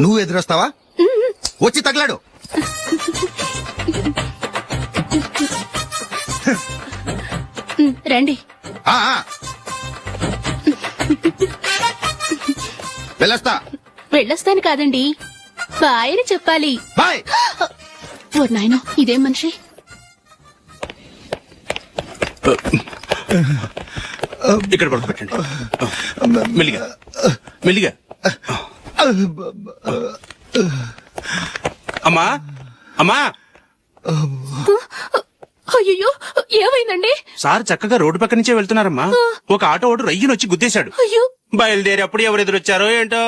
నువ్వు ఎదురొస్తావా? వచ్చి తగలాడు. రండి. ఆ, ఆ. వెళ్ళొస్తా. వెళ్ళొస్తాను కాదండి, బాయ్ అని చెప్పాలి. బాయ్. ఓ నాయనో, ఇదేం మనిషి. ఇక్కడ పడుకోబెట్టండి. మెల్లిగా మెల్లిగా. అమ్మా అమ్మా. అయ్యో, ఏమైందండి? సార్ చక్కగా రోడ్డు పక్క నుంచే వెళ్తున్నారమ్మా. ఒక ఆటో ఓడు రయ్యను వచ్చి గుద్దేశాడు. అయ్యో. బయలుదేరి అప్పుడు ఎవరు ఎదురొచ్చారో ఏంటో.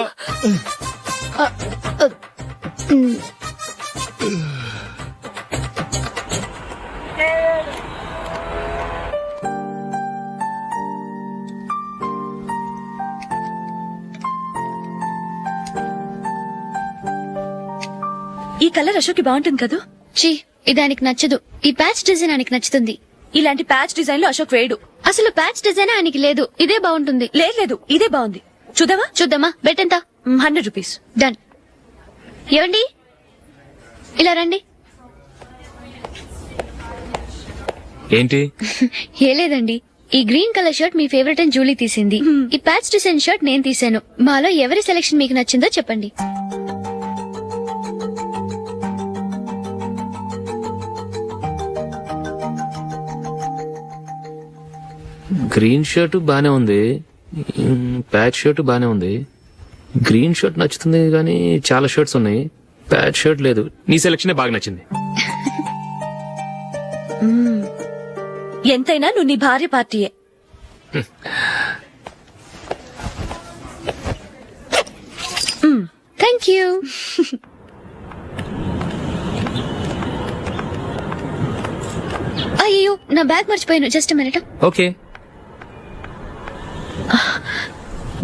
ఈ కలర్ అశోక్కి బాగుంటుంది కదా. చీ, ఇదానికి నచ్చదు. ఈ ప్యాచ్ డిజైన్ ఆయనకి నచ్చుతుంది. ఇలాంటి ప్యాచ్ డిజైన్ లో అశోక్ వేయడు. అసలు ప్యాచ్ డిజైన్ ఆయనకి లేదు. ఇదే బాగుంటుంది. లేదు, ఇదే బాగుంది. చూద్దామా? చూద్దామా. బెట్ ఎంత? 100 రూపీస్. డన్. ఏవండి, ఇలా రండి. ఏంటి? ఏ లేదండి, ఈ గ్రీన్ కలర్ షర్ట్ మీ ఫేవరెట్ అని జూలీ తీసింది. ఈ ప్యాచ్ డిజైన్ షర్ట్ నేను తీసాను. మాలో ఎవరి సెలెక్షన్ మీకు నచ్చిందో చెప్పండి. గ్రీన్ షర్ట్ బానే ఉంది, ప్యాచ్ షర్ట్ బానే ఉంది. గ్రీన్ షర్ట్ నచ్చుతుంది కానీ చాలా షర్ట్స్ ఉన్నాయి, ప్యాచ్ షర్ట్ లేదు. నీ సెలెక్షన్ బాగా నచ్చింది. ఎంతైనా నువ్వు నీ భార్య పార్టీయే. Thank you. అయ్యో, నా బ్యాగ్ మర్చిపోయాను. Just minute. ఓకే.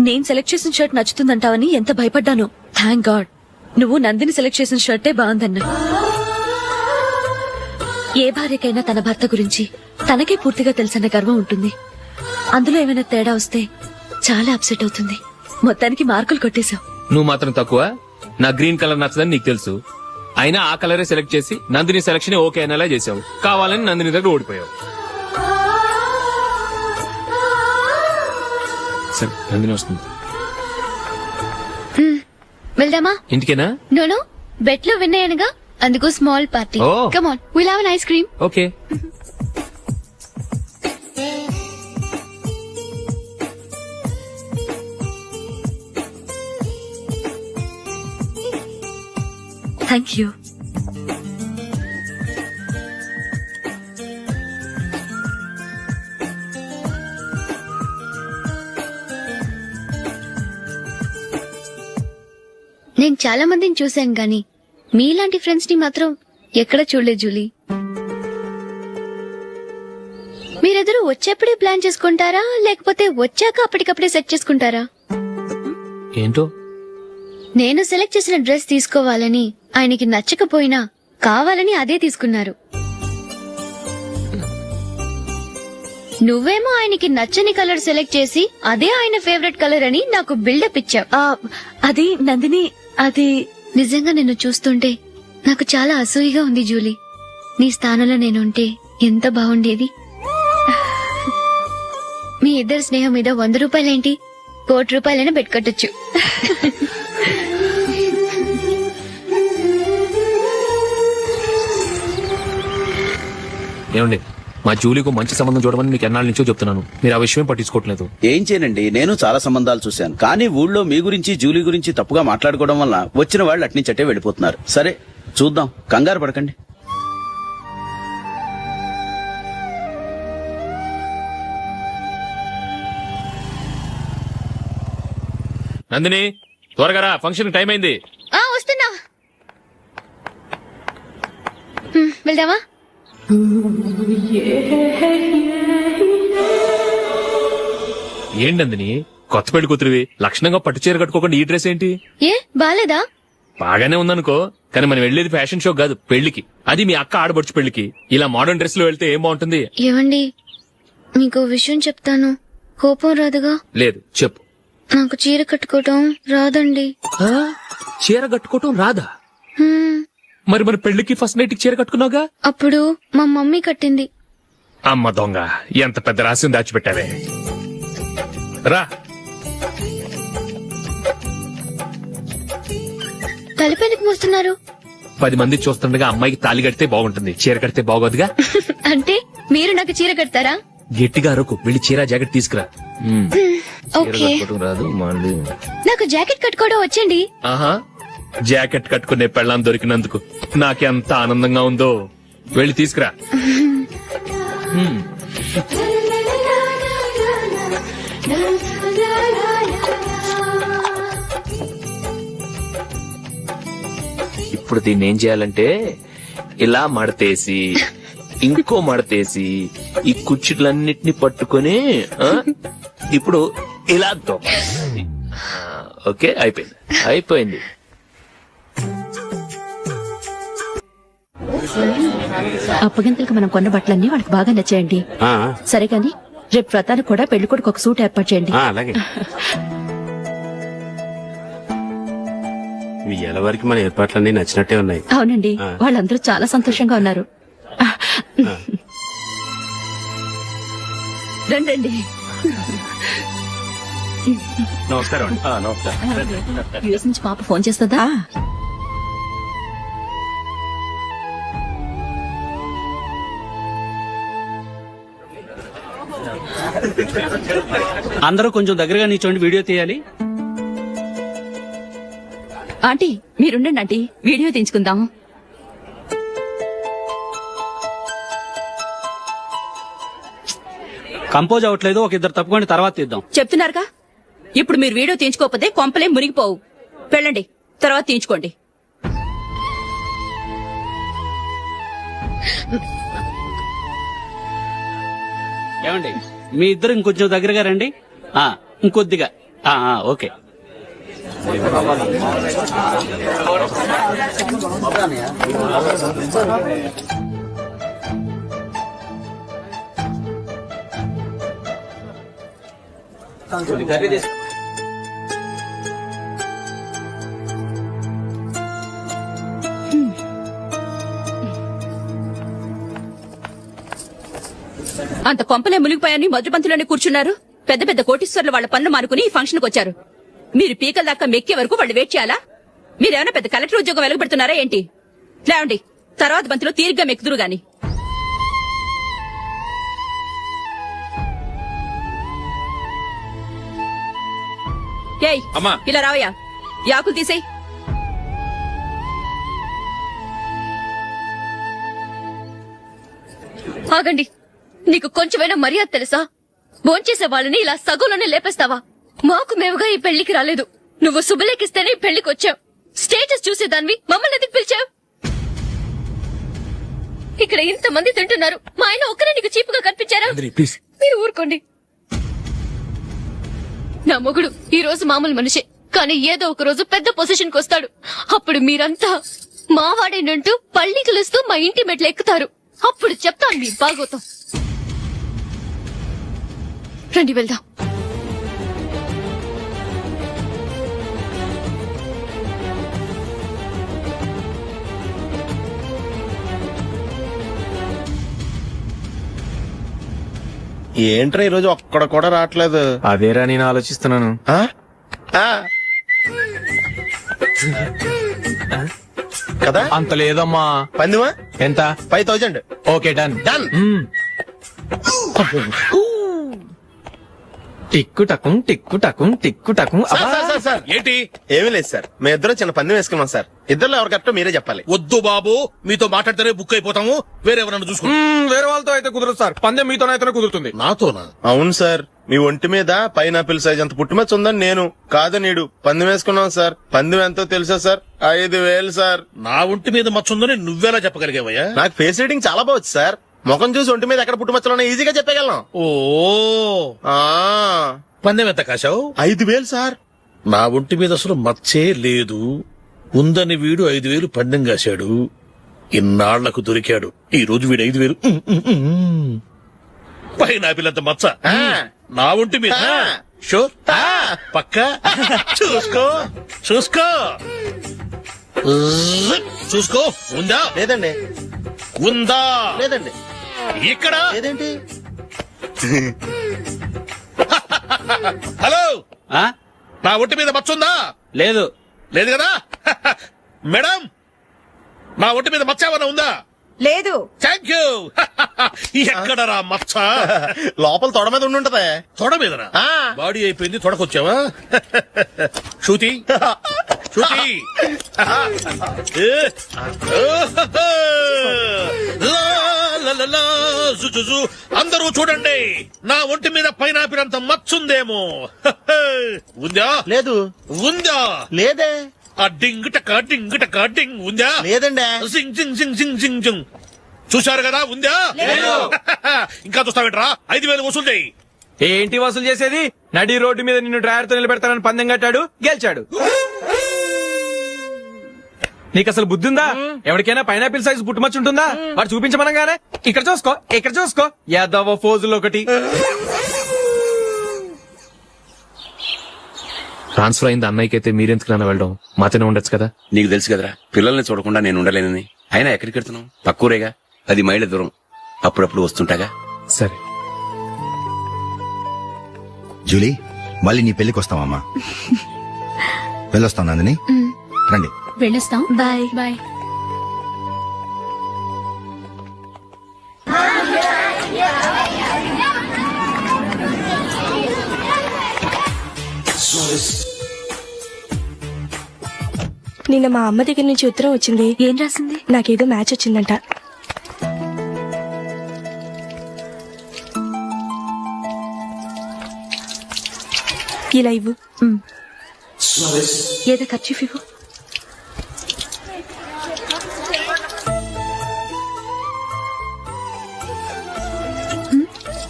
నేను సెలెక్ట్ చేసిన షర్ట్ నచ్చుతుందంటావని ఎంత భయపడ్డాను. థ్యాంక్ గాడ్ నువ్వు నందిని సెలెక్ట్ చేసిన షర్టే బాగుందన్నా. ఏ భార్యకైనా తన భర్త గురించి తనకే పూర్తిగా తెలుసన్న గర్వం ఉంటుంది. అందులో ఏమైనా తేడా వస్తే చాలా అప్సెట్ అవుతుంది. మొత్తానికి మార్కులు కొట్టేశావు. నువ్వు మాత్రం తక్కువ. నా గ్రీన్ కలర్ నచ్చదని నీకు తెలుసు, అయినా ఆ కలరే సెలెక్ట్ చేసి నందిని సెలెక్షన్ ఓకే అనేలా చేసావు. కావాలని నందిని దగ్గర ఓడిపోయావు. సరే, నందిని వస్తుంది. వెళ్దామా? ఇంటికేనా? నోను, బెట్ లో విన్ అయ్యానుగా, అందుకు small party. Oh. Come on, will have an ice cream. Okay. Thank you. నేను చాలా మందిని చూశాను గాని మీలాంటి ఫ్రెండ్స్ ని మాత్రం ఎక్కడ చూడలేదు జూలీ. మీరెదరూ వచ్చేప్పుడే ప్లాన్ చేసుకుంటారా, లేకపోతే వచ్చాక అప్పటికప్పుడే సెట్ చేసుకుంటారా? ఏంటో, నేను సెలెక్ట్ చేసిన డ్రెస్ తీసుకోవాలని ఆయనకి నచ్చకపోయినా కావాలని అదే తీసుకున్నారు. నువ్వేమో ఆయనకి నచ్చని కలర్ సెలెక్ట్ చేసి అదే ఆయన ఫేవరెట్ కలర్ అని నాకు బిల్డప్ ఇచ్చావు. అది నందిని, అది నిజంగా నిన్ను చూస్తుంటే నాకు చాలా అసూయగా ఉంది జూలీ. నీ స్థానంలో నేనుంటే ఎంత బాగుండేది. మీ ఇద్దరు స్నేహం మీద 100 రూపాయలేంటి, 1 కోటి రూపాయలైనా పెట్టుకట్టొచ్చు. ఏమండి, మా జూలీకు మంచి సంబంధం చూడమని మీకు ఎన్నాళ్ళ నుంచో చెప్తున్నాను, మీరు ఆ విషయం పట్టించుకోవట్లేదు. ఏం చేయనండి, నేను చాలా సంబంధాలు చూశాను. కానీ ఊళ్ళో మీ గురించి జూలీ గురించి తప్పుగా మాట్లాడుకోవడం వల్ల వచ్చిన వాళ్ళు అట్నుంచటే వెళ్ళిపోతున్నారు. సరే చూద్దాం, కంగారు పడకండి. నందిని, త్వరగా రా, ఫంక్షన్ టైం అయింది. వస్తున్నా. వెళ్దామా? ఏంటి నందిని, కొత్త పెళ్లి కూతురివి, లక్షణంగా పట్టు చీర కట్టుకోకుండా ఈ డ్రెస్ ఏంటి? ఏ బాలేదా? బాగానే ఉందనుకో, కానీ మనం వెళ్లేది ఫ్యాషన్ షో కాదు, పెళ్లికి. అది మీ అక్క ఆడబడుచు పెళ్లికి. ఇలా మోడర్న్ డ్రెస్ లో వెళ్తే ఏం బాగుంటుంది? ఏవండి, మీకు విషయం చెప్తాను, కోపం రాదుగా? లేదు, చెప్పు. నాకు చీర కట్టుకోవటం రాదండి. ఆ? చీర కట్టుకోవటం రాదా? హ్మ్. మరి మన పెళ్లికి ఫస్ట్ నైట్ కి చీర కట్టుకున్నావుగా? అప్పుడు మా మమ్మీ కట్టింది. అమ్మ దొంగ, ఎంత పెద్ద రహస్యం దాచిపెట్టావే. రా. తలపెందుకు మోస్తున్నారు? 10 మంది చూస్తుండగా అమ్మాయికి తాళి కడితే బాగుంటుంది, చీర కడితే బాగోదుగా. అంటే మీరు నాకు చీర కడతారా? గట్టిగా అరకు, వెళ్ళి చీర జాకెట్ తీసుకురా. చీర ఓకే. కట్టుకోవటం రాదు మళ్ళీ. నాకు జాకెట్ కట్టుకోవడం వచ్చండి. ఆహా, జాకెట్ కట్టుకునే పెళ్ళాం దొరికినందుకు నాకెంత ఆనందంగా ఉందో. వెళ్ళి తీసుకురా. ఇప్పుడు దీన్ని ఏం చేయాలంటే ఇలా మడతేసి ఇంకో మడతేసి ఈ కుర్చీలన్నిటిని పట్టుకొని ఇప్పుడు ఇలా దొక్కాలి. ఓకే, అయిపోయింది. అప్పగింతలకు మనం కొన్న బట్టలన్నీ వాళ్ళకి బాగా నచ్చాయండి. సరే గాని రేపు వ్రతానికి కూడా పెళ్లి కొడుకు ఒక సూట్ ఏర్పాటు చేయండి. అలాగే. ఇవాళ వరకు మన ఏర్పాట్లన్నీ నచ్చినట్టే ఉన్నాయి. అవునండి, వాళ్ళందరూ చాలా సంతోషంగా ఉన్నారు. రండి. నమస్కారం. యూఎస్ నుంచి పాప ఫోన్ చేస్తుందా? అందరూ కొంచెం దగ్గరగా నిల్చోండి, వీడియో తీయాలి. ఆంటీ మీరుండండి ఆంటీ, వీడియో తీయించుకుందాం. కంపోజ్ అవ్వట్లేదు, ఒక ఇద్దరు తప్పుకోండి, తర్వాత తీద్దాం. చెప్తున్నారుగా, ఇప్పుడు మీరు వీడియో తీయించుకోకపోతే కొంపలే మునిగిపోవు. వెళ్ళండి, తర్వాత తీయించుకోండి. ఏమండి, మీ ఇద్దరు ఇంకొంచెం దగ్గరగా రండి. ఇంకొద్దిగా. ఓకే. అంత కొంపలే మునిగిపోయాని మొదటి పంతులోనే కూర్చున్నారు. పెద్ద పెద్ద కోటీశ్వర్లు వాళ్ళ పనులు మానుకుని ఈ ఫంక్షన్ కు వచ్చారు. మీరు పీకల దాకా మెక్కే వరకు వాళ్ళు వెయిట్ చేయాలా? మీరేమైనా పెద్ద కలెక్టర్ ఉద్యోగం వెలుగుపెడుతున్నారా ఏంటి? లేవండి, తర్వాత బంతిలో తీరిగ్గా మెక్కుదురు గాని. ఏయ్, ఇలా రావయ్యా, యాకులు తీసేయ్. ఆగండి, నీకు కొంచెమైనా మర్యాద తెలుసా? భోంచేసే వాళ్ళని ఇలా సగంలోనే లేపేస్తావా? మాకు మేముగా ఈ పెళ్లికి రాలేదు. నువ్వు శుభలేఖిస్తేనే ఈ పెళ్లికి వచ్చావు. స్టేటస్ చూసేదానివి మమ్మల్ని ఎందుకు పిలిచావు? ఇక్కడ ఇంతమంది తింటున్నారు, మా ఆయన ఒక్కరే నీకు చీపుగా కనిపించారా? మీరు ఊరుకోండి. నా మొగుడు ఈ రోజు మామూలు మనిషే, కానీ ఏదో ఒక రోజు పెద్ద పొజిషన్ కు వస్తాడు. అప్పుడు మీరంతా మావాడేనంటూ పళ్ళికలుస్తూ మా ఇంటి మెట్లు ఎక్కుతారు. అప్పుడు చెప్తాను మీ బాగోతాం. రండి వెళ్దాం. ఏంట్రా ఈరోజు ఒక్కడ కూడా రావట్లేదు? అదేరా నేను ఆలోచిస్తున్నాను. కదా అంత లేదమ్మా. పందిమా ఎంత? 5000. Okay, done. డన్. టిక్కు టకుం టిక్కు టకుం టిక్కు టకుం. సార్ ఏంటి? ఏమీ లేదు సార్, మేము ఇద్దరం చిన్న పందెం వేసుకున్నాం సార్. ఇద్దరు ఎవరు కరెక్టో మీరే చెప్పాలి. వద్దు బాబు, మీతో మాట్లాడితేనే బుక్ అయిపోతాము. వేరే ఎవరన్నా చూసుకో. వేరే వాళ్ళతో అయితే కుదరదు సార్, పందెం మీతోనైతేనే కుదురుతుంది. నాతోనా? అవును సార్, మీ ఒంటి మీద పైనాపిల్ సైజ్ అంత పుట్టుమచ్చ ఉందని నేను కాదు నీడు పందెం వేసుకున్నాం సార్. పందెం ఎంతో తెలుసా సార్? 5000 సార్. నా ఒంటి మీద మచ్చ ఉందని నువ్వెలా చెప్పగలిగావయ్యా? నాకు ఫేస్ రీడింగ్ చాలా బాగుంది సార్. ముఖం చూసి ఒంటి మీద ఎక్కడ పుట్టుమచ్చలో ఈజీగా చెప్పగలను. ఓ, పందెం ఎంత కాశావు? 5000 సార్. నా ఒంటి మీద అసలు మచ్చే లేదు. ఉందని వీడు 5000 పందెం కాశాడు. ఇన్నాళ్లకు దొరికాడు. ఈ రోజు వీడు 5000 పైన పిల్లంత మచ్చ నా ఒంటి మీద. షూర్ పక్క చూసుకో చూసుకో చూసుకో ఉందా లేదండి ఉందా లేదండి ఇక్కడ లేదేంటి హలో ఆ? నా ఒంటి మీద మచ్చుందా లేదు. లేదు కదా మేడం నా ఒంటి మీద మచ్చ ఏమైనా ఉందా లేదు. థ్యాంక్ యూ ఎక్కడరా మచ్చ లోపల తొడ మీద ఉండుంటదే తొడ మీదరా ఆ. బాడీ అయిపోయింది తొడకొచ్చావా శృతి శృతి ఏ. లా, లా, లా, లా, జు, జు, జు. అందరూ చూడండి నా ఒంటి మీద పైనాపిల్ అంత మచ్చుందేమో ఉందా లేదు ఉందా లేదే ఆ డింగ్ టక డింగ్ ఉందా లేదండి జింగ్ జింగ్ జింగ్ జింగ్ జింగ్ జింగ్ చూశారు కదా ఉందా ఇంకా చూస్తావేంట్రా 5,000 వసూలు చేయి ఏంటి వసూలు చేసేది? నడి రోడ్డు మీద నిన్ను డ్రైవర్ తో నిలబెడతానని పందెం కట్టాడు, గెలిచాడు. నీకు అసలు బుద్ధి ఉందా? ఎవరికైనా పైనాపిల్ సైజ్ పుట్టుమచ్చు ఉంటుందా? వాడు చూపించమనగానే ఇక్కడ చూసుకో ఇక్కడ చూసుకో యాదవ ఫోజులు ఒకటి. ట్రాన్స్ఫర్ అయింది అన్నయ్యకి అయితే మీరెందుకు నాన్న వెళ్ళడం? మాతోనే ఉండొచ్చు కదా. నీకు తెలుసు కదరా పిల్లల్ని చూడకుండా నేను ఉండలేనని. అయినా ఎక్కడికి వెళ్తున్నావు? పక్కూరేగా, 10 మైళ్ళ దూరం. అప్పుడప్పుడు వస్తుంటాగా. సరే జూలీ మళ్ళీ నీ పెళ్లికి వస్తామమ్మా. వెళ్ళొస్తాం నందిని, రండి. వెళ్ళొస్తాం. బాయ్. బాయ్. నిన్న మా అమ్మ దగ్గర నుంచి ఉత్తరం వచ్చింది. ఏం రాసింది? నాకేదో మ్యాచ్ వచ్చిందంట. ఇలా ఇవ్వు. ఏదో ఖర్చు ఇవ్వు.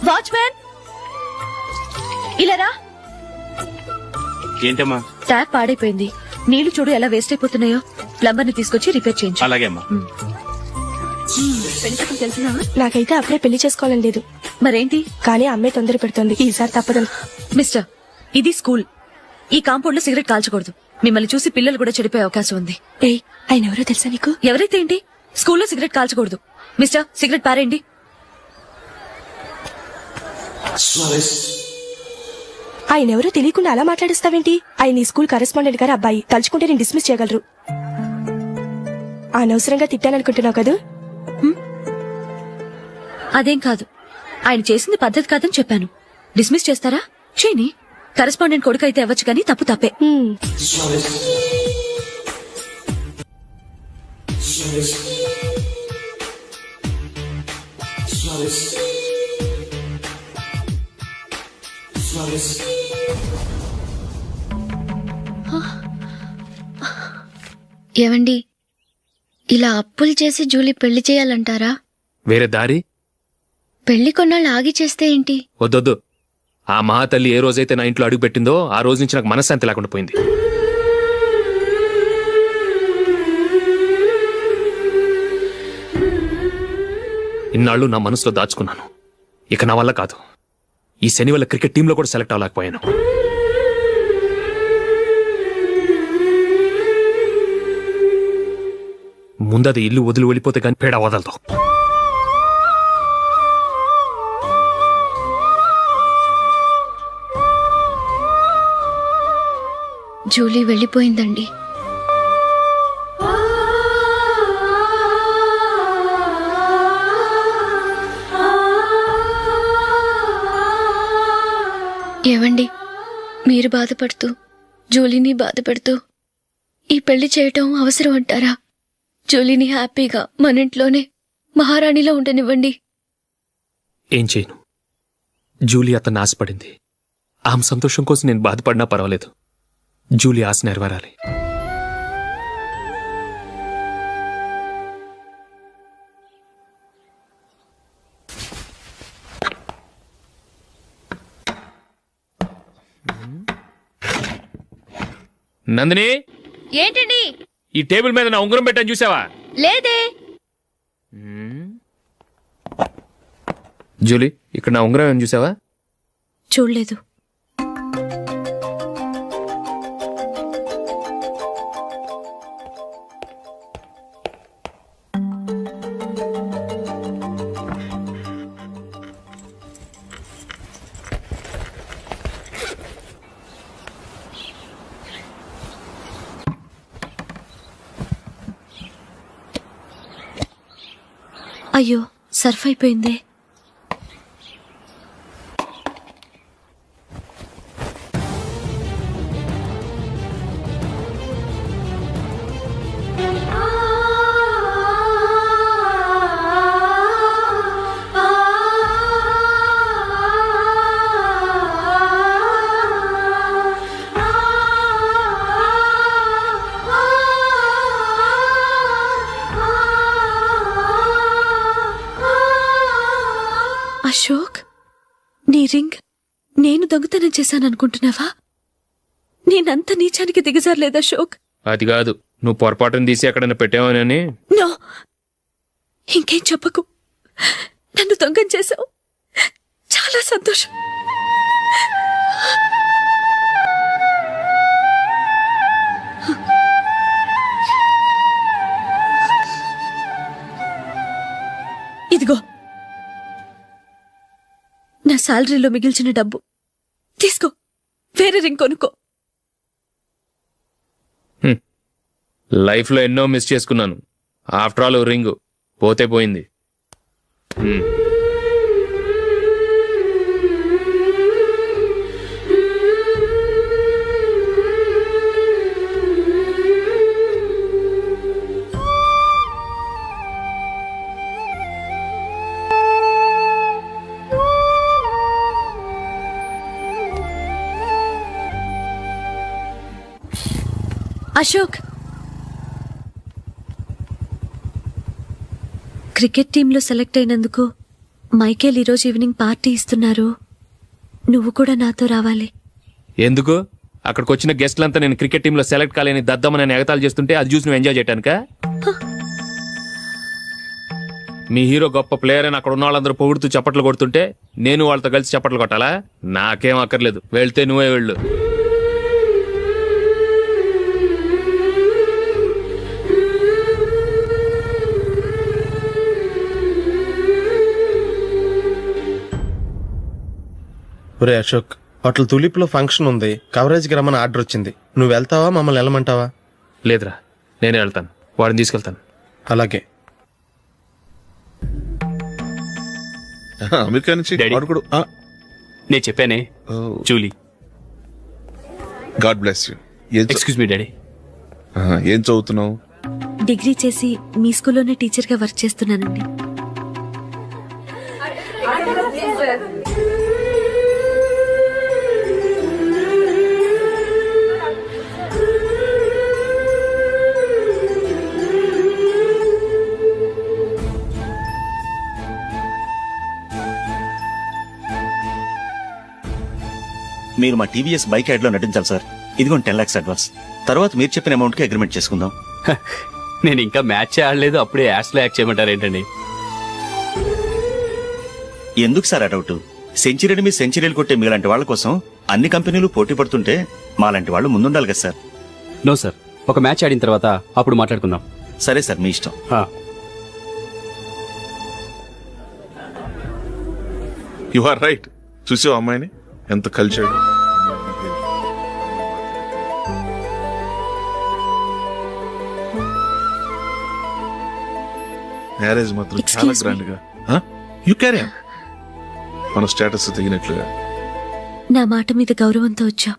వాచ్మ్యాన్ ఇలా రా. ఏంటమ్మా? ట్యాప్ పాడైపోయింది. నీళ్లు చూడు ఎలా వేస్ట్ అయిపోతున్నాయో. ప్లంబర్ ని తీసుకొచ్చి రిపేర్ చేయించు. అలాగే అమ్మా. తెలిసినా? నాకైతే అప్పుడే పెళ్లి చేసుకోవాలని లేదు. మరేంటి? కానీ అమ్మే తొందర పెడుతోంది. ఈసారి తప్పదు. మిస్టర్, ఇది స్కూల్. ఈ కాంపౌండ్ లో సిగరెట్ కాల్చకూడదు. మిమ్మల్ని చూసి పిల్లలు కూడా చెడిపోయే అవకాశం ఉంది. ఏయ్, ఆయన ఎవరో తెలుసా నీకు? ఎవరైతే ఏంటి, స్కూల్లో సిగరెట్ కాల్చకూడదు. మిస్టర్, సిగరెట్ పారేయండి. ఆయన ఎవరో తెలియకుండా అలా మాట్లాడిస్తావేంటి? ఆయన ఈ స్కూల్ కరెస్పాండెంట్ గారు అబ్బాయి. తలుచుకుంటే నేను డిస్మిస్ చేయగలరు. అనవసరంగా తిట్టాననుకుంటున్నావు కదూ? అదేం కాదు. ఆయన చేసింది పద్ధతి కాదని చెప్పాను. డిస్మిస్ చేస్తారా? చేయని. కరెస్పాండెంట్ కొడుకు అయితే అవ్వచ్చు కానీ తప్పు తప్పే. ఏవండి, ఇలా అప్పులు చేసి జూలీ పెళ్లి చేయాలంటారా? వేరే దారి? పెళ్లి కొన్నాళ్ళు ఆగి చేస్తే ఏంటి? వద్దొద్దు. ఆ మహాతల్లి ఏ రోజైతే నా ఇంట్లో అడుగు పెట్టిందో ఆ రోజు నుంచి నాకు మనశ్శాంతి లేకుండా పోయింది. ఇన్నాళ్ళు నా మనసులో దాచుకున్నాను. ఇక నా వల్ల కాదు. ఈ శని వల్ల క్రికెట్ టీంలో కూడా సెలెక్ట్ అవ్వలేకపోయాను. ముందది ఇల్లు వదిలి వెళ్ళిపోతే కానీ పేడ వదలదు. జూలీ వెళ్ళిపోయిందండి. ఏవండి, మీరు బాధపడుతూ జూలీని బాధపడుతూ ఈ పెళ్లి చేయటం అవసరం అంటారా? జూలీని హ్యాపీగా మన ఇంట్లోనే మహారాణిలో ఉండనివ్వండి. ఏం చేయను? జూలీ అతన్ని ఆశపడింది. ఆమె సంతోషం కోసం నేను బాధపడినా పర్వాలేదు. జూలీ ఆశ నెరవేరాలి. నందిని, ఏంటండి? ఈ టేబుల్ మీద నా ఉంగరం పెట్టని చూసావా? లేదే. జూలీ, ఇక్కడ నా ఉంగరం ఏమని చూసావా? చూడలేదు. అయ్యో సర్ఫ్ అయిపోయిందే. అశోక్, నీ రింగ్ నేను దొంగతనం చేశాననుకుంటున్నావా? నేనంత నీచానికి దిగజారలేదు అశోక్. అది కాదు, నువ్వు పొరపాటును తీసి ఎక్కడైనా పెట్టావని. నో, ఇంకేం చెప్పకు. నన్ను దొంగం చేశావు. చాలా సంతోషం. ఇదిగో నా శాలరీలో మిగిల్చిన డబ్బు తీసుకో, వేరే రింగ్ కొనుక్కో. లైఫ్ లో ఎన్నో మిస్ చేసుకున్నాను. ఆఫ్టర్ ఆల్ రింగ్ పోతే పోయింది. అశోక్, క్రికెట్ టీంలో సెలెక్ట్ అయినందుకు మైకేల్ ఈరోజు ఈవినింగ్ పార్టీ ఇస్తున్నారు. నువ్వు కూడా నాతో రావాలి. ఎందుకు? అక్కడికి వచ్చిన గెస్ట్లంతా నేను క్రికెట్ టీంలో సెలెక్ట్ కాలేని దద్దమని ఎగతాలు చేస్తుంటే అది చూసి నువ్వు ఎంజాయ్ చేయటానికా? మీ హీరో గొప్ప ప్లేయర్ అని అక్కడ ఉన్న వాళ్ళందరూ పొగుడుతూ చప్పట్లు కొడుతుంటే నేను వాళ్ళతో కలిసి చప్పట్లు కొట్టాలా? నాకేం అక్కర్లేదు, వెళ్తే నువ్వే వెళ్ళు. ఒరే అశోక్, హోటల్ తులిప్ లో ఫంక్షన్ ఉంది, కవరేజ్ కి రమ్మని ఆర్డర్ వచ్చింది. నువ్వు వెళ్తావా, మమ్మల్ని వెళ్ళమంటావా? లేదురా, నేనే వెళ్తాను. వాడిని తీసుకెళ్తాను. అలాగే. అమెరికా నుంచి నేను చెప్పానే, Julie. God bless you. Excuse me daddy. ఏం చదువుతున్నావు? డిగ్రీ చేసి మీ స్కూల్లోనే టీచర్గా వర్క్ చేస్తున్నానండి. మీరు మా టీవీఎస్ బైక్ యాడ్ లో నటించాలి సార్. ఇదిగోండి 10 lakhs అడ్వాన్స్. తర్వాత మీరు చెప్పిన అమౌంట్ కి అగ్రిమెంట్ చేసుకుందాం. నేను ఇంకా మ్యాచ్ ఆడలేదు, అప్పుడే యాడ్స్ లో యాక్ట్ చేయమంటారు ఏంటండి? ఎందుకు సార్ ఆ డౌట్? సెంచరీని మీ సెంచరీలు కొట్టే మీలాంటి వాళ్ళ కోసం అన్ని కంపెనీలు పోటీ పడుతుంటే మాలాంటి వాళ్ళు ముందుండాలి కదా సార్. నో సార్, ఒక మ్యాచ్ ఆడిన తర్వాత అప్పుడు మాట్లాడుకుందాం. సరే సార్, మీ ఇష్టం. You are right. చూసావు అమ్మాయిని ఎంత కల్చర్డ్. మ్యారేజ్ మాత్రం చాలా గ్రాండ్ గా. You carry on. మన స్టేటస్ తగినట్లుగా. నా మాట మీద గౌరవంతో వచ్చా.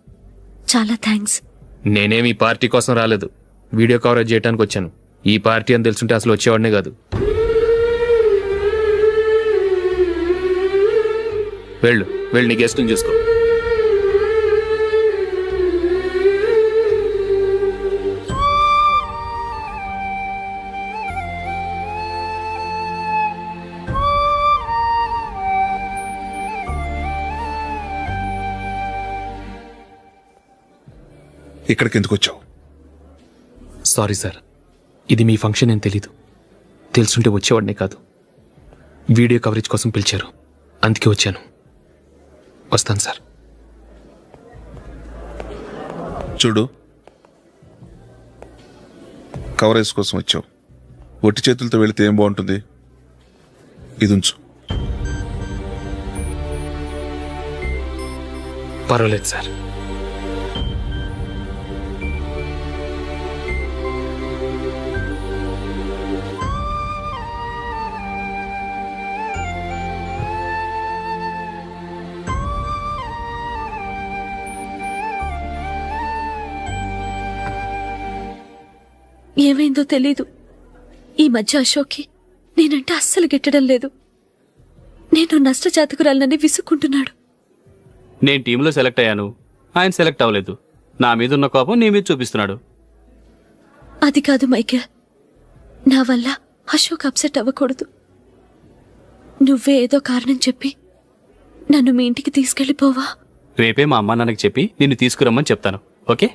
చాలా థ్యాంక్స్. నేనేమి పార్టీ కోసం రాలేదు, వీడియో కవరేజ్ చేయడానికి వచ్చాను. ఈ పార్టీ అని తెలుసుంటే అసలు వచ్చేవాడినే కాదు. వెళ్ళు, నీ గెస్ట్ని చూసుకో. ఇక్కడికి ఎందుకు వచ్చావు? సారీ సార్, ఇది మీ ఫంక్షన్ అని తెలీదు. తెలుసుంటే వచ్చేవాడినే కాదు. వీడియో కవరేజ్ కోసం పిలిచారు, అందుకే వచ్చాను. వస్తాను సార్. చూడు, కవరేజ్ కోసం వచ్చావు. ఒట్టి చేతులతో వెళితే ఏం బాగుంటుంది? ఇది ఉంచు. పర్వాలేదు సార్. ఏమైందో తెలీదు. ఈ మధ్య అశోక్కి నేనంటే అస్సలు గిట్టడం లేదు. నేను నష్టజాతకురాలనని విసుక్కుంటున్నాడు. నేను టీంలో సెలెక్ట్ అయ్యాను, ఆయన సెలెక్ట్ అవ్వలేదు. నా మీద ఉన్న కోపం నీ మీద చూపిస్తున్నాడు. అది కాదు మైకేల్, నా వల్ల అశోక్ అప్సెట్ అవ్వకూడదు. నువ్వే ఏదో కారణం చెప్పి నన్ను మీ ఇంటికి తీసుకెళ్లిపోవా? రేపే మా అమ్మ నాన్నకి చెప్పి నిన్ను తీసుకురమ్మని చెప్తాను. ఓకే?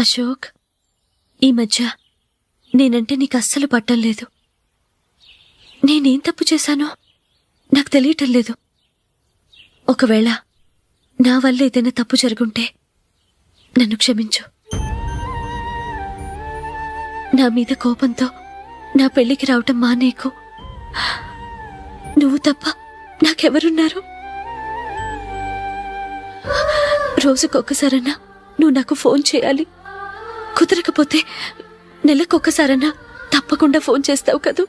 అశోక్, ఈ మధ్య నేనంటే నీకు అస్సలు పట్టం లేదు. నేనేం తప్పు చేశానో నాకు తెలియటం లేదు. ఒకవేళ నా వల్ల ఏదైనా తప్పు జరుగుంటే నన్ను క్షమించు. నా మీద కోపంతో నా పెళ్లికి రావటం మానేకు. నువ్వు తప్ప నాకెవరున్నారు? రోజుకొక్కసారన్నా నువ్వు నాకు ఫోన్ చేయాలి. కుదరకపోతే నెలకొక్కసారన్నా తప్పకుండా ఫోన్ చేస్తావు కదూ.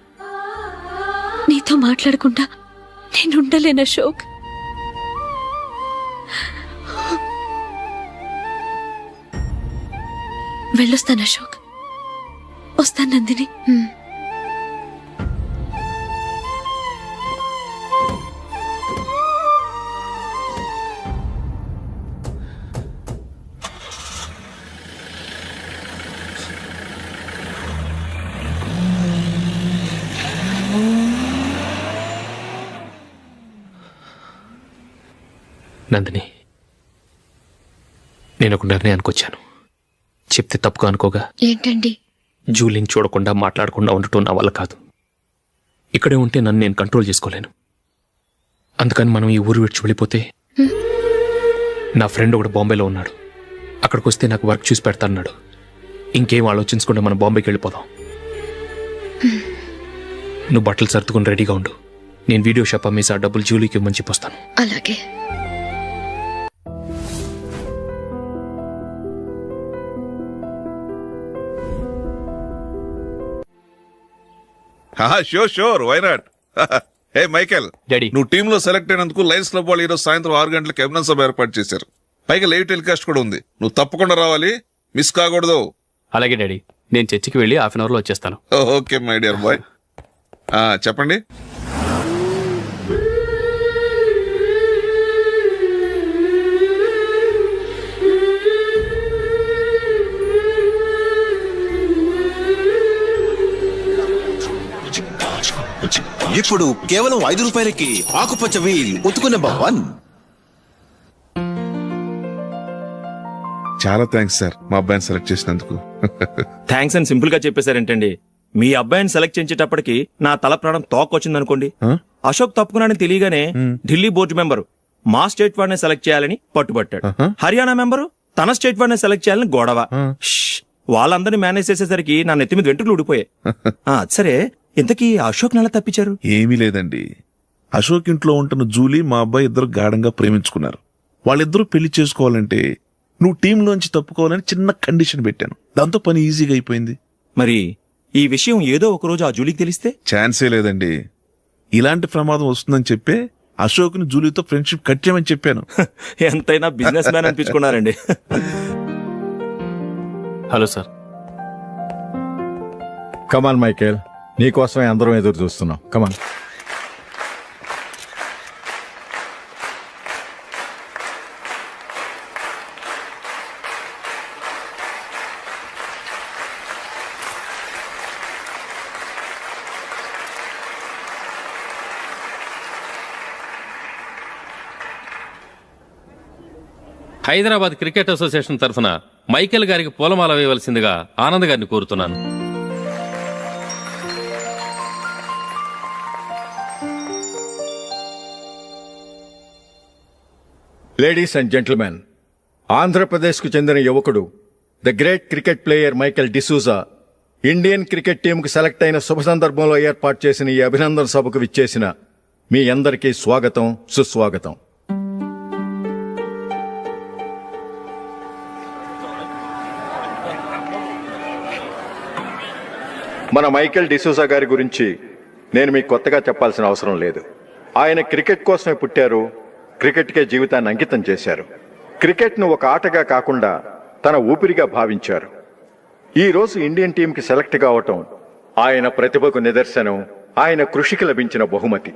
నీతో మాట్లాడకుండా నేనుండలేను అశోక్. వెళ్ళొస్తాను అశోక్. వస్తాను నందిని. నందిని, నేను ఒక నిర్ణయానికి వచ్చాను. చెప్తే తప్పుగా అనుకోగా. ఏంటండి? జూలీని చూడకుండా మాట్లాడకుండా ఉండటం నా వల్ల కాదు. ఇక్కడే ఉంటే నన్ను నేను కంట్రోల్ చేసుకోలేను. అందుకని మనం ఈ ఊరు విడిచి వెళ్ళిపోతే, నా ఫ్రెండ్ ఒకడు బాంబేలో ఉన్నాడు, అక్కడికి వస్తే నాకు వర్క్ చూసి పెడతాన్నాడు. ఇంకేం ఆలోచించకుండా మనం బాంబేకి వెళ్ళిపోదాం. నువ్వు బట్టలు సర్దుకుని రెడీగా ఉండు. నేను వీడియో షాప్ అమ్మేసి ఆ డబ్బులు జూలీకి ఇవ్వమని చెప్పొస్తాను. అలాగే. Sure why not. Hey Michael, daddy, నువ్వు టీమ్ లో సెలెక్ట్ అయినందుకు లయన్స్ క్లబ్ వాళ్ళు ఈరోజు సాయంత్రం 6 గంటలకు అభినందన సభ ఏర్పాటు చేశారు. పైగా లైవ్ టెలికాస్ట్ కూడా ఉంది. నువ్వు తప్పకుండా రావాలి, మిస్ కాకూడదు. అలాగే డాడీ, నేను చర్చికి వెళ్ళి హాఫ్ అన్ అవర్ లో వచ్చేస్తాను. Okay my dear bye. చెప్పండి. ఇప్పుడు కేవలం 5 రూపాయలకి ఆకుపచ్చ వీల్ ఉతుకు నెంబర్ 1. చాలా థ్యాంక్స్ సార్, మా అబ్బాయిని సెలెక్ట్ చేసినందుకు. థ్యాంక్స్ అని సింపుల్ గా చెప్పేశారేంటండి. మీ అబ్బాయిని సెలెక్ట్ చేసేటప్పటికి నా తల ప్రాణం తోకొచ్చిందనుకోండి. అశోక్ తప్పుకున్నాడని తెలియగానే ఢిల్లీ బోర్డు మెంబరు మా స్టేట్ వాడిని సెలెక్ట్ చేయాలని పట్టుబట్టాడు. హర్యానా మెంబరు తన స్టేట్ వాడిని సెలెక్ట్ చేయాలని గొడవ. వాళ్ళందరినీ మేనేజ్ చేసేసరికి నా నెత్తి మీద వెంట్రుకలు ఊడిపోయాయి. సరే, ఇంతకీ అశోక్ నెల తప్పించారు? ఏమీ లేదండి. అశోక్ ఇంట్లో ఉంటున్న జూలీ మా అబ్బాయి ఇద్దరు గాఢంగా ప్రేమించుకున్నారు. వాళ్ళిద్దరూ పెళ్లి చేసుకోవాలంటే నువ్వు టీంలోంచి తప్పుకోవాలని చిన్న కండిషన్ పెట్టాను. దాంతో పని ఈజీగా అయిపోయింది. మరి ఈ విషయం ఏదో ఒక రోజు ఆ జూలీకి తెలిస్తే? ఛాన్సే లేదండి. ఇలాంటి ప్రమాదం వస్తుందని చెప్పే అశోక్ ని జూలీతో ఫ్రెండ్షిప్ కట్ చేయమని చెప్పాను. ఎంతైనా బిజినెస్ మ్యాన్ అనిపించుకున్నారండి. Hello sir. కమాన్ మైకేల్, నీకోసమే అందరం ఎదురు చూస్తున్నాం. కమాన్. హైదరాబాద్ క్రికెట్ అసోసియేషన్ తరఫున మైకేల్ గారికి పూలమాల వేయవలసిందిగా ఆనంద్ గారిని కోరుతున్నాను. లేడీస్ అండ్ జెంటిల్మెన్, ఆంధ్రప్రదేశ్కు చెందిన యువకుడు the great cricket player Michael D'Souza Indian cricket టీంకు సెలెక్ట్ అయిన శుభ సందర్భంలో ఏర్పాటు చేసిన ఈ అభినందన సభకు విచ్చేసిన మీ అందరికీ స్వాగతం, సుస్వాగతం. మన మైకేల్ డిసూజా గారి గురించి నేను మీకు కొత్తగా చెప్పాల్సిన అవసరం లేదు. ఆయన క్రికెట్ కోసమే పుట్టారు, క్రికెట్కే జీవితాన్ని అంకితం చేశారు. క్రికెట్ను ఒక ఆటగా కాకుండా తన ఊపిరిగా భావించారు. ఈ రోజు ఇండియన్ టీంకి సెలెక్ట్ కావటం ఆయన ప్రతిభకు నిదర్శనం, ఆయన కృషికి లభించిన బహుమతి.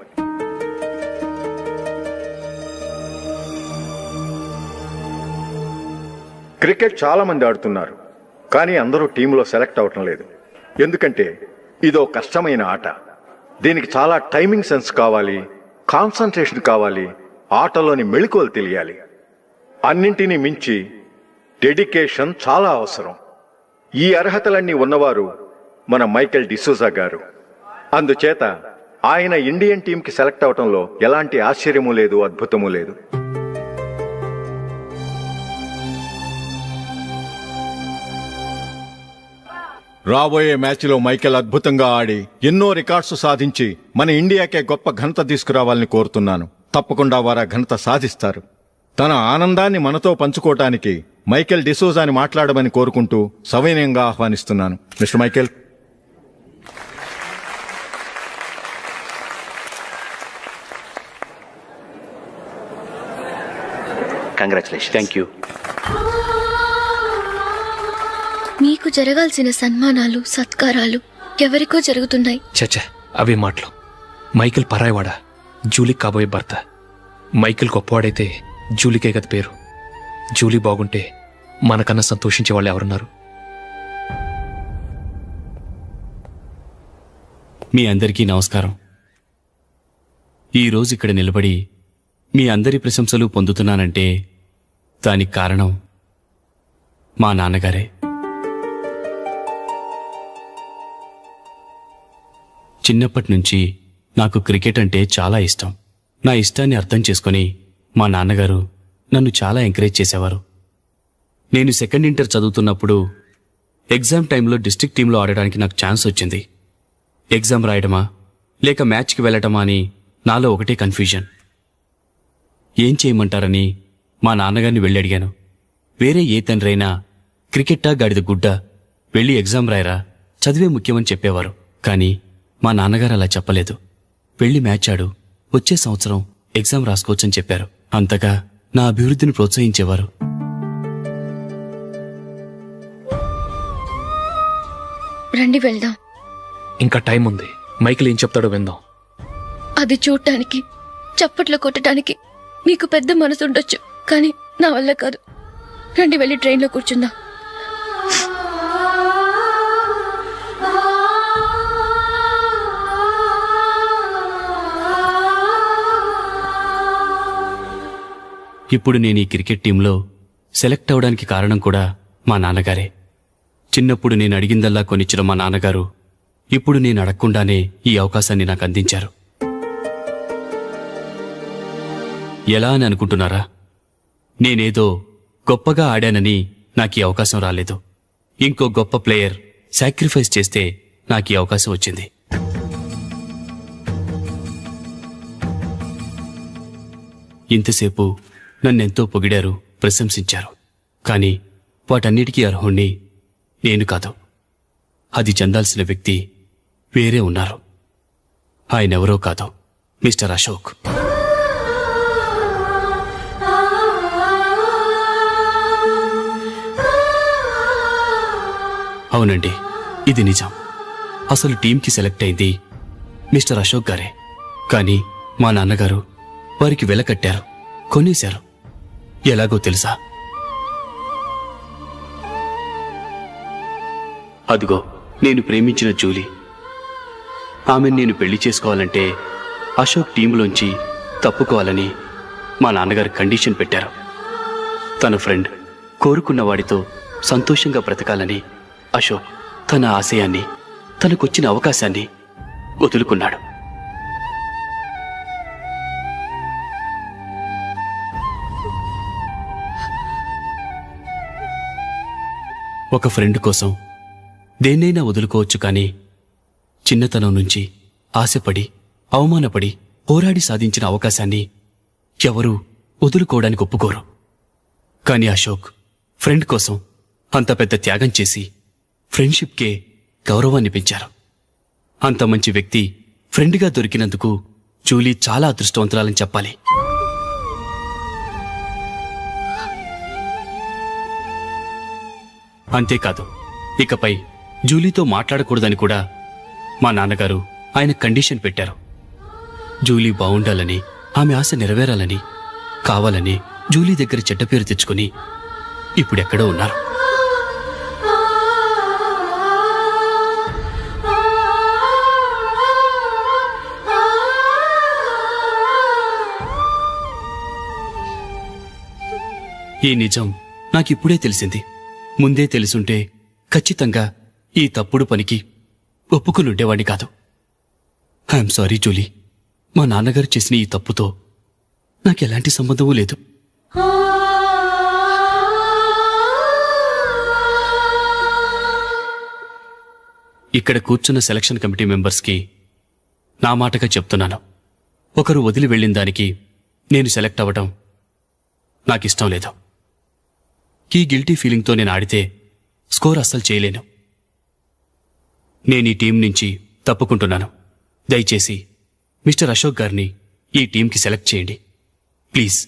క్రికెట్ చాలా మంది ఆడుతున్నారు, కానీ అందరూ టీంలో సెలెక్ట్ అవటం లేదు. ఎందుకంటే ఇదో కష్టమైన ఆట. దీనికి చాలా టైమింగ్ సెన్స్ కావాలి, కాన్సంట్రేషన్ కావాలి, ఆటలోని మెళకువలు తెలియాలి. అన్నింటినీ మించి డెడికేషన్ చాలా అవసరం. ఈ అర్హతలన్నీ ఉన్నవారు మన మైకేల్ డిసూజా గారు. అందుచేత ఆయన ఇండియన్ టీంకి సెలెక్ట్ అవటంలో ఎలాంటి ఆశ్చర్యమూ లేదు, అద్భుతమూ లేదు. రాబోయే మ్యాచ్లో మైకేల్ అద్భుతంగా ఆడి ఎన్నో రికార్డ్స్ సాధించి మన ఇండియాకే గొప్ప ఘనత తీసుకురావాలని కోరుతున్నాను. తప్పకుండా వారు ఆ ఘనత సాధిస్తారు. తన ఆనందాన్ని మనతో పంచుకోవటానికి మైకేల్ డిసూజాని మాట్లాడమని కోరుకుంటూ సవినయంగా ఆహ్వానిస్తున్నాను. Mister Michael. Congratulation. Thank you. మీకు జరగాల్సిన సన్మానాలు, సత్కారాలు ఎవరికో జరుగుతున్నాయి. చచ్చా, అవే మాటలు. మైకేల్ పరాయవాడా, జూలీకి కాబోయే భర్త. మైకేల్ గొప్పవాడైతే జూలీకే కదా పేరు. జూలీ బాగుంటే మనకన్నా సంతోషించే వాళ్ళు ఎవరున్నారు? మీ అందరికీ నమస్కారం. ఈరోజు ఇక్కడ నిలబడి మీ అందరి ప్రశంసలు పొందుతున్నానంటే దానికి కారణం మా నాన్నగారే. చిన్నప్పటి నుంచి నాకు క్రికెట్ అంటే చాలా ఇష్టం. నా ఇష్టాన్ని అర్థం చేసుకొని మా నాన్నగారు నన్ను చాలా ఎంకరేజ్ చేసేవారు. నేను సెకండ్ ఇంటర్ చదువుతున్నప్పుడు ఎగ్జామ్ టైంలో డిస్ట్రిక్ట్ టీంలో ఆడడానికి నాకు ఛాన్స్ వచ్చింది. ఎగ్జామ్ రాయడమా లేక మ్యాచ్కి వెళ్ళటమా అని నాలో ఒకటే కన్ఫ్యూజన్. ఏం చేయమంటారని మా నాన్నగారిని వెళ్ళి అడిగాను. వేరే ఏ తండ్రైనా క్రికెట్టా గాడిద గుడ్డ, వెళ్ళి ఎగ్జామ్ రాయరా, చదివే ముఖ్యమని చెప్పేవారు. కానీ మా నాన్నగారు అలా చెప్పలేదు. వెళ్ళి మ్యాచ్ ఆడు, వచ్చే సంవత్సరం ఎగ్జామ్ రాసుకోవచ్చని చెప్పారు. అంతగా నా అభివృద్ధిని ప్రోత్సహించేవారు. రండి వెళ్దాం. ఇంకా టైం ఉంది. మైకేల్ ఏం చెప్తాడో విందాం. అది చూడటానికి, చప్పట్లు కొట్టడానికి మీకు పెద్ద మనసు ఉండొచ్చు, కానీ నా వల్ల కాదు. రండి వెళ్ళి ట్రైన్లో కూర్చుందాం. ఇప్పుడు నేను ఈ క్రికెట్ టీంలో సెలెక్ట్ అవడానికి కారణం కూడా మా నాన్నగారే. చిన్నప్పుడు నేను అడిగిందల్లా కొనిచ్చిన మా నాన్నగారు ఇప్పుడు నేను అడగకుండానే ఈ అవకాశాన్ని నాకు అందించారు. ఎలా అని అనుకుంటున్నారా? నేనేదో గొప్పగా ఆడానని నాకు ఈ అవకాశం రాలేదు. ఇంకో గొప్ప ప్లేయర్ సాక్రిఫైస్ చేస్తే నాకు ఈ అవకాశం వచ్చింది. ఇంతసేపు నన్నెంతో పొగిడారు, ప్రశంసించారు. కానీ వాటన్నిటికీ అర్హుణ్ణి నేను కాదు. అది చెందాల్సిన వ్యక్తి వేరే ఉన్నారు. ఆయనెవరో కాదు, మిస్టర్ అశోక్. అవునండి, ఇది నిజం. అసలు టీంకి సెలెక్ట్ అయింది మిస్టర్ అశోక్ గారే. కానీ మా నాన్నగారు వారికి వెల కట్టారు, కొనేశారు. ఎలాగో తెలుసా? అదిగో నేను ప్రేమించిన జూలీ. ఆమెను నేను పెళ్లి చేసుకోవాలంటే అశోక్ టీంలోంచి తప్పుకోవాలని మా నాన్నగారు కండిషన్ పెట్టారు. తన ఫ్రెండ్ కోరుకున్న వాడితో సంతోషంగా బ్రతకాలని అశోక్ తన ఆశయాన్ని, తనకొచ్చిన అవకాశాన్ని వదులుకున్నాడు. ఒక ఫ్రెండ్ కోసం దేన్నైనా వదులుకోవచ్చు, కానీ చిన్నతనం నుంచి ఆశపడి, అవమానపడి, పోరాడి సాధించిన అవకాశాన్ని ఎవరూ వదులుకోవడానికి ఒప్పుకోరు. కానీ అశోక్ ఫ్రెండ్ కోసం అంత పెద్ద త్యాగం చేసి ఫ్రెండ్షిప్కే గౌరవాన్ని పెంచారు. అంత మంచి వ్యక్తి ఫ్రెండ్గా దొరికినందుకు జూలీ చాలా అదృష్టవంతురాలని చెప్పాలి. అంతేకాదు, ఇకపై జూలీతో మాట్లాడకూడదని కూడా మా నాన్నగారు ఆయన కండిషన్ పెట్టారు. జూలీ బావుండాలని, ఆమె ఆశ నెరవేరాలని, కావాలని జూలీ దగ్గర చెడ్డ పేరు తెచ్చుకుని ఇప్పుడెక్కడో ఉన్నారు. ఈ నిజం నాకిప్పుడే తెలిసింది. ముందే తెలుసుంటే ఖచ్చితంగా ఈ తప్పుడు పనికి ఒప్పుకునుండేవాణ్ణి కాదు. I'm sorry Julie. మా నాన్నగారు చేసిన ఈ తప్పుతో నాకెలాంటి సంబంధమూ లేదు. ఇక్కడ కూర్చున్న సెలక్షన్ కమిటీ మెంబర్స్కి నా మాటగా చెప్తున్నాను. ఒకరు వదిలి వెళ్ళిన దానికి నేను సెలెక్ట్ అవ్వటం నాకిష్టం లేదు. ఈ గిల్టీ ఫీలింగ్తో నేను ఆడితే స్కోర్ అస్సలు చేయలేను. నేను ఈ టీం నుంచి తప్పుకుంటున్నాను. దయచేసి మిస్టర్ అశోక్ గారిని ఈ టీంకి సెలెక్ట్ చేయండి ప్లీజ్.